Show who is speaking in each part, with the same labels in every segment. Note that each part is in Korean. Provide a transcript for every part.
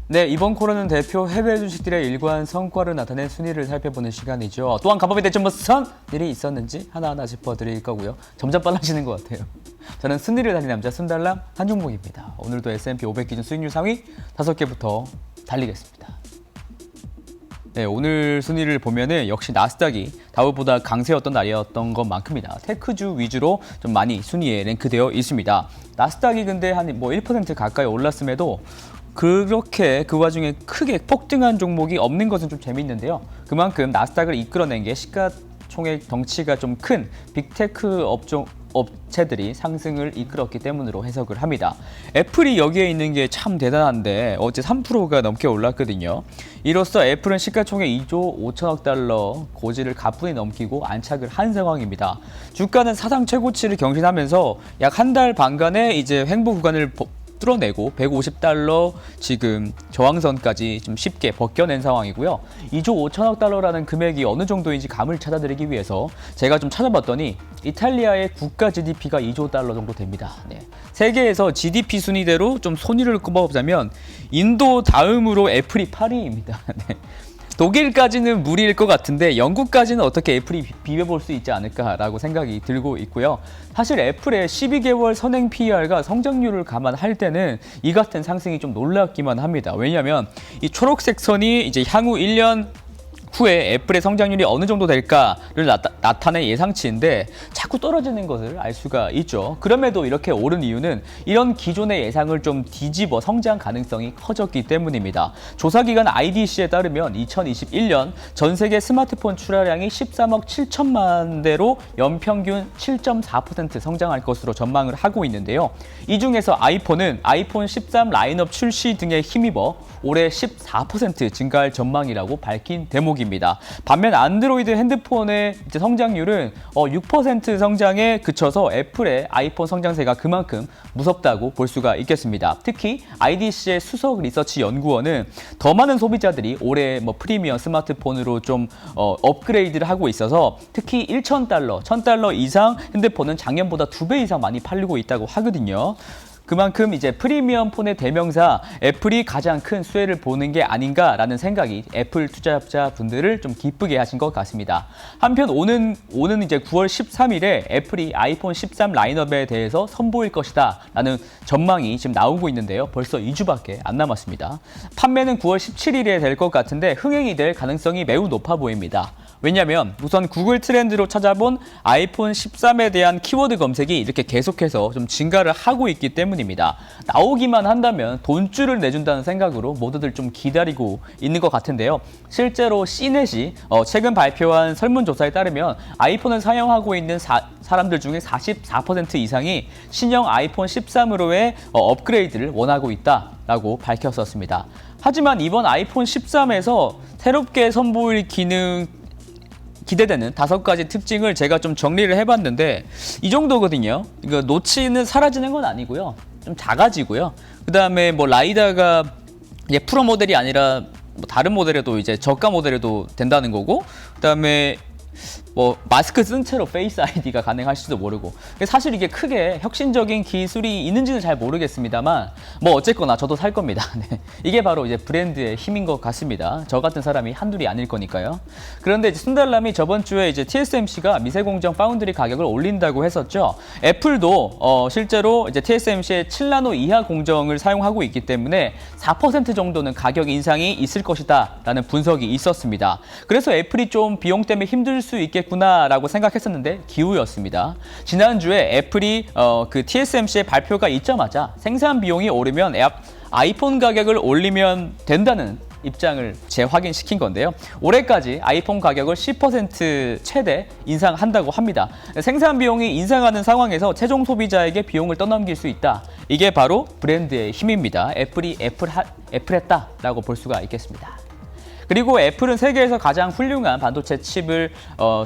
Speaker 1: 네, 이번 코너는 대표 해외 주식들의 일관 성과를 나타낸 순위를 살펴보는 시간이죠. 또한 간밤에 대체 무슨 일이 있었는지 하나하나 짚어드릴 거고요. 점점 빨라지는 것 같아요. 저는 순위를 달린 남자 순달람 한종목입니다. 오늘도 S&P 500 기준 수익률 상위 5개부터 달리겠습니다. 네, 오늘 순위를 보면은 역시 나스닥이 다우보다 강세였던 날이었던 것만큼이나 테크주 위주로 좀 많이 순위에 랭크되어 있습니다. 나스닥이 근데 한 1% 가까이 올랐음에도 그렇게 그 와중에 크게 폭등한 종목이 없는 것은 좀 재밌는데요. 그만큼 나스닥을 이끌어낸 게 시가총액 덩치가 좀 큰 빅테크 업체들이 상승을 이끌었기 때문으로 해석을 합니다. 애플이 여기에 있는 게 참 대단한데 어제 3%가 넘게 올랐거든요. 이로써 애플은 시가총액 2조 5천억 달러 고지를 가뿐히 넘기고 안착을 한 상황입니다. 주가는 사상 최고치를 경신하면서 약 한 달 반간의 이제 횡보 구간을 뚫어내고 150달러 지금 저항선까지 좀 쉽게 벗겨낸 상황이고요. 2조 5천억 달러라는 금액이 어느 정도인지 감을 찾아드리기 위해서 제가 좀 찾아봤더니 이탈리아의 국가 GDP가 2조 달러 정도 됩니다. 네. 세계에서 GDP 순위대로 좀 손위를 꼽아보자면 인도 다음으로 애플이 8위입니다. 네. 독일까지는 무리일 것 같은데 영국까지는 어떻게 애플이 비벼볼 수 있지 않을까라고 생각이 들고 있고요. 사실 애플의 12개월 선행 PER과 성장률을 감안할 때는 이 같은 상승이 좀 놀랍기만 합니다. 왜냐하면 이 초록색 선이 이제 향후 1년 후에 애플의 성장률이 어느 정도 될까를 나타낸 예상치인데 자꾸 떨어지는 것을 알 수가 있죠. 그럼에도 이렇게 오른 이유는 이런 기존의 예상을 좀 뒤집어 성장 가능성이 커졌기 때문입니다. 조사기관 IDC에 따르면 2021년 전 세계 스마트폰 출하량이 13억 7천만 대로 연평균 7.4% 성장할 것으로 전망을 하고 있는데요. 이 중에서 아이폰은 아이폰 13 라인업 출시 등에 힘입어 올해 14% 증가할 전망이라고 밝힌 대목입니다. 반면 안드로이드 핸드폰의 성장률은 6% 성장에 그쳐서 애플의 아이폰 성장세가 그만큼 무섭다고 볼 수가 있겠습니다. 특히 IDC의 수석 리서치 연구원은 더 많은 소비자들이 올해 프리미엄 스마트폰으로 좀 업그레이드를 하고 있어서 특히 1,000달러, 1,000달러 이상 핸드폰은 작년보다 2배 이상 많이 팔리고 있다고 하거든요. 그만큼 이제 프리미엄 폰의 대명사 애플이 가장 큰 수혜를 보는 게 아닌가라는 생각이 애플 투자자분들을 좀 기쁘게 하신 것 같습니다. 한편 오는 이제 9월 13일에 애플이 아이폰 13 라인업에 대해서 선보일 것이다라는 전망이 지금 나오고 있는데요. 벌써 2주밖에 안 남았습니다. 판매는 9월 17일에 될 것 같은데 흥행이 될 가능성이 매우 높아 보입니다. 왜냐하면 우선 구글 트렌드로 찾아본 아이폰 13에 대한 키워드 검색이 이렇게 계속해서 좀 증가를 하고 있기 때문입니다. 나오기만 한다면 돈줄을 내준다는 생각으로 모두들 좀 기다리고 있는 것 같은데요. 실제로 C넷이 최근 발표한 설문조사에 따르면 아이폰을 사용하고 있는 사람들 중에 44% 이상이 신형 아이폰 13으로의 업그레이드를 원하고 있다라고 밝혔었습니다. 하지만 이번 아이폰 13에서 새롭게 선보일 기대되는 5가지 특징을 제가 좀 정리를 해봤는데 이 정도거든요. 이거 노치는 사라지는 건 아니고요. 좀 작아지고요. 그 다음에 라이다가 이제 프로 모델이 아니라 다른 모델에도 이제 저가 모델에도 된다는 거고, 그 다음에 마스크 쓴 채로 페이스 아이디가 가능할지도 모르고, 사실 이게 크게 혁신적인 기술이 있는지는 잘 모르겠습니다만 어쨌거나 저도 살 겁니다. 네. 이게 바로 이제 브랜드의 힘인 것 같습니다. 저 같은 사람이 한둘이 아닐 거니까요. 그런데 이제 순달람이 저번 주에 이제 TSMC가 미세공정 파운드리 가격을 올린다고 했었죠. 애플도 실제로 이제 TSMC의 7나노 이하 공정을 사용하고 있기 때문에 4% 정도는 가격 인상이 있을 것이다라는 분석이 있었습니다. 그래서 애플이 좀 비용 때문에 힘들 수 있겠구나라고 생각했었는데 기우였습니다. 지난주에 애플이 그 TSMC의 발표가 있자마자 생산 비용이 오르면 아이폰 가격을 올리면 된다는 입장을 재확인시킨 건데요. 올해까지 아이폰 가격을 10% 최대 인상한다고 합니다. 생산 비용이 인상하는 상황에서 최종 소비자에게 비용을 떠넘길 수 있다. 이게 바로 브랜드의 힘입니다. 애플이 애플했다라고 볼 수가 있겠습니다. 그리고 애플은 세계에서 가장 훌륭한 반도체 칩을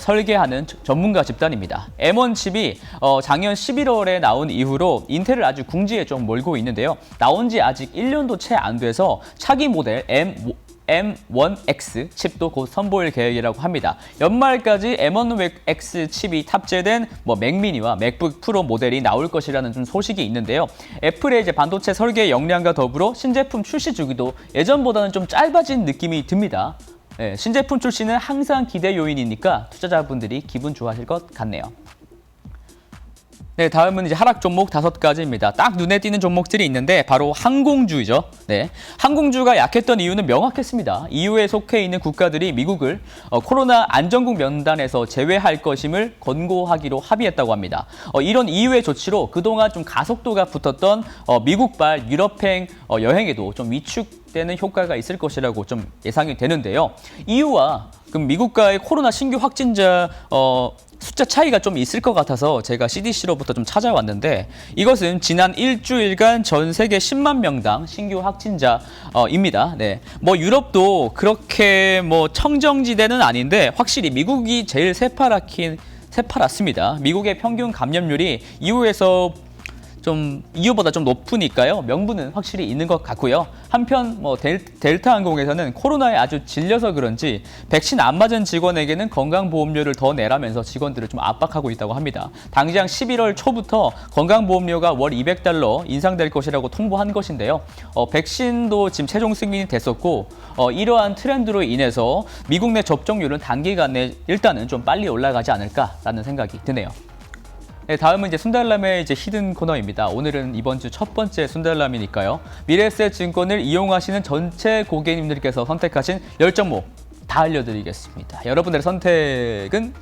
Speaker 1: 설계하는 전문가 집단입니다. M1 칩이 작년 11월에 나온 이후로 인텔을 아주 궁지에 좀 몰고 있는데요. 나온 지 아직 1년도 채 안 돼서 차기 모델 M1X 칩도 곧 선보일 계획이라고 합니다. 연말까지 M1X 칩이 탑재된 맥미니와 맥북 프로 모델이 나올 것이라는 좀 소식이 있는데요. 애플의 이제 반도체 설계 역량과 더불어 신제품 출시 주기도 예전보다는 좀 짧아진 느낌이 듭니다. 네, 신제품 출시는 항상 기대 요인이니까 투자자분들이 기분 좋아하실 것 같네요. 네, 다음은 이제 하락 종목 5가지입니다. 딱 눈에 띄는 종목들이 있는데 바로 항공주죠. 네, 항공주가 약했던 이유는 명확했습니다. EU에 속해 있는 국가들이 미국을 코로나 안전국 명단에서 제외할 것임을 권고하기로 합의했다고 합니다. 이런 EU의 조치로 그동안 좀 가속도가 붙었던 미국발 유럽행 여행에도 좀 위축되는 효과가 있을 것이라고 좀 예상이 되는데요. EU와 그럼 미국과의 코로나 신규 확진자 숫자 차이가 좀 있을 것 같아서 제가 CDC로부터 좀 찾아왔는데 이것은 지난 일주일간 전 세계 10만 명당 신규 확진자입니다. 네, 유럽도 그렇게 청정지대는 아닌데 확실히 미국이 제일 새파랗습니다. 미국의 평균 감염률이 EU에서 EU보다 좀 높으니까요. 명분은 확실히 있는 것 같고요. 한편 델타 항공에서는 코로나에 아주 질려서 그런지 백신 안 맞은 직원에게는 건강보험료를 더 내라면서 직원들을 좀 압박하고 있다고 합니다. 당장 11월 초부터 건강보험료가 월 $200 인상될 것이라고 통보한 것인데요. 백신도 지금 최종 승인이 됐었고 이러한 트렌드로 인해서 미국 내 접종률은 단기간에 일단은 좀 빨리 올라가지 않을까라는 생각이 드네요. 네, 다음은 이제 순달람의 히든 코너입니다. 오늘은 이번 주 첫 번째 순달람이니까요. 미래에셋증권을 이용하시는 전체 고객님들께서 선택하신 10종목 다 알려드리겠습니다. 여러분들의 선택은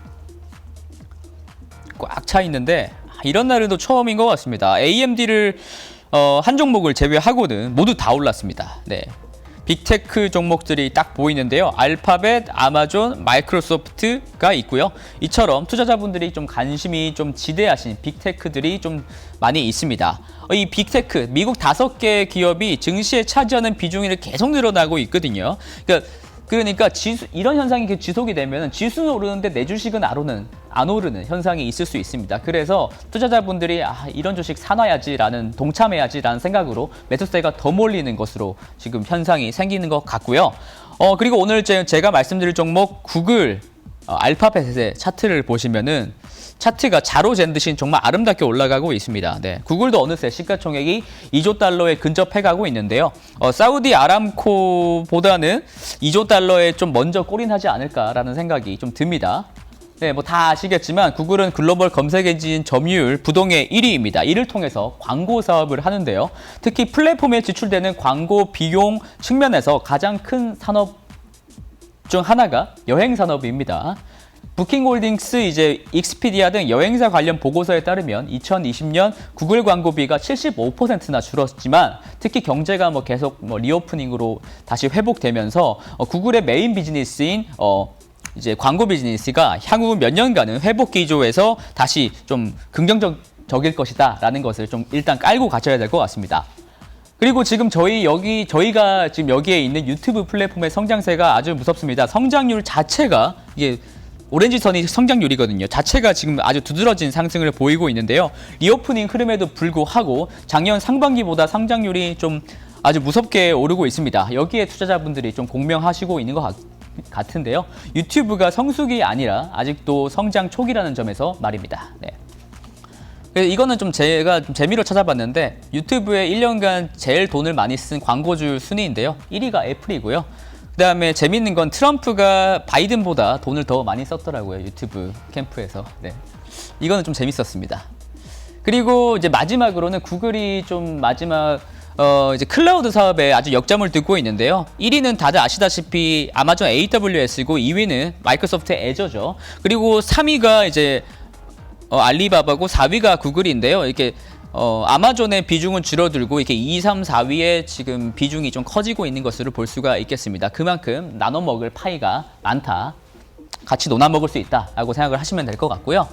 Speaker 1: 꽉 차 있는데 이런 날은 또 처음인 것 같습니다. AMD를 한 종목을 제외하고는 모두 다 올랐습니다. 네. 빅테크 종목들이 딱 보이는데요. 알파벳, 아마존, 마이크로소프트가 있고요. 이처럼 투자자분들이 좀 관심이 좀 지대하신 빅테크들이 좀 많이 있습니다. 이 빅테크, 미국 5개 기업이 증시에 차지하는 비중이 계속 늘어나고 있거든요. 그러니까 이런 현상이 지속이 되면 지수는 오르는데 내 주식은 안 오르는 현상이 있을 수 있습니다. 그래서 투자자분들이 이런 주식 사놔야지라는 동참해야지라는 생각으로 매수세가 더 몰리는 것으로 지금 현상이 생기는 것 같고요. 그리고 오늘 제가 말씀드릴 종목 구글 알파벳의 차트를 보시면은 차트가 자로 잰 듯이 정말 아름답게 올라가고 있습니다. 네, 구글도 어느새 시가총액이 2조 달러에 근접해가고 있는데요. 사우디 아람코보다는 2조 달러에 좀 먼저 골인하지 않을까라는 생각이 좀 듭니다. 네, 다 아시겠지만 구글은 글로벌 검색 엔진 점유율 부동의 1위입니다. 이를 통해서 광고 사업을 하는데요. 특히 플랫폼에 지출되는 광고 비용 측면에서 가장 큰 산업 중 하나가 여행 산업입니다. 부킹홀딩스, 익스피디아 등 여행사 관련 보고서에 따르면 2020년 구글 광고비가 75%나 줄었지만 특히 경제가 계속 리오프닝으로 다시 회복되면서 구글의 메인 비즈니스인 광고 비즈니스가 향후 몇 년간은 회복 기조에서 다시 좀 긍정적일 것이다라는 것을 좀 일단 깔고 가셔야 될 것 같습니다. 그리고 지금 저희가 지금 여기에 있는 유튜브 플랫폼의 성장세가 아주 무섭습니다. 성장률 자체가 이게 오렌지 선이 성장률이거든요. 자체가 지금 아주 두드러진 상승을 보이고 있는데요. 리오프닝 흐름에도 불구하고 작년 상반기보다 성장률이 좀 아주 무섭게 오르고 있습니다. 여기에 투자자분들이 좀 공명하시고 있는 것 같은데요. 유튜브가 성숙이 아니라 아직도 성장 초기라는 점에서 말입니다. 네. 이거는 제가 재미로 찾아봤는데 유튜브에 1년간 제일 돈을 많이 쓴 광고주 순위인데요. 1위가 애플이고요. 그다음에 재밌는 건 트럼프가 바이든보다 돈을 더 많이 썼더라고요. 유튜브 캠프에서. 네. 이거는 좀 재밌었습니다. 그리고 마지막으로는 구글이 클라우드 사업에 아주 역점을 두고 있는데요. 1위는 다들 아시다시피 아마존 AWS고 2위는 마이크로소프트 애저죠. 그리고 3위가 알리바바고 4위가 구글인데요. 아마존의 비중은 줄어들고 2, 3, 4위에 지금 비중이 좀 커지고 있는 것으로 볼 수가 있겠습니다. 그만큼 나눠 먹을 파이가 많다. 같이 나눠 먹을 수 있다라고 생각을 하시면 될 것 같고요.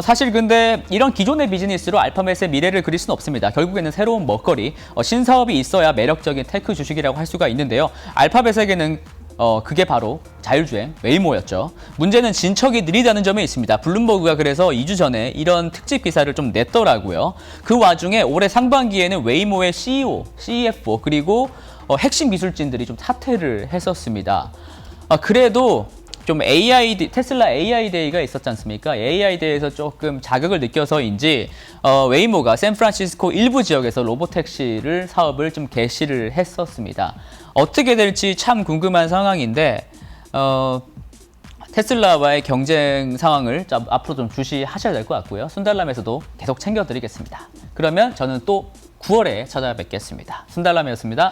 Speaker 1: 사실 근데 이런 기존의 비즈니스로 알파벳의 미래를 그릴 수는 없습니다. 결국에는 새로운 먹거리, 신사업이 있어야 매력적인 테크 주식이라고 할 수가 있는데요. 알파벳에게는 그게 바로 자율주행 웨이모였죠. 문제는 진척이 느리다는 점에 있습니다. 블룸버그가 그래서 2주 전에 이런 특집 기사를 좀 냈더라고요. 그 와중에 올해 상반기에는 웨이모의 CEO, CFO 그리고 핵심 기술진들이 좀 사퇴를 했었습니다. 그래도 좀 테슬라 AI 데이가 있었지 않습니까? AI 데이에서 조금 자극을 느껴서인지 웨이모가 샌프란시스코 일부 지역에서 로보택시를 사업을 좀 개시를 했었습니다. 어떻게 될지 참 궁금한 상황인데 테슬라와의 경쟁 상황을 앞으로 좀 주시하셔야 될 것 같고요. 순달람에서도 계속 챙겨드리겠습니다. 그러면 저는 또 9월에 찾아뵙겠습니다. 순달람이었습니다.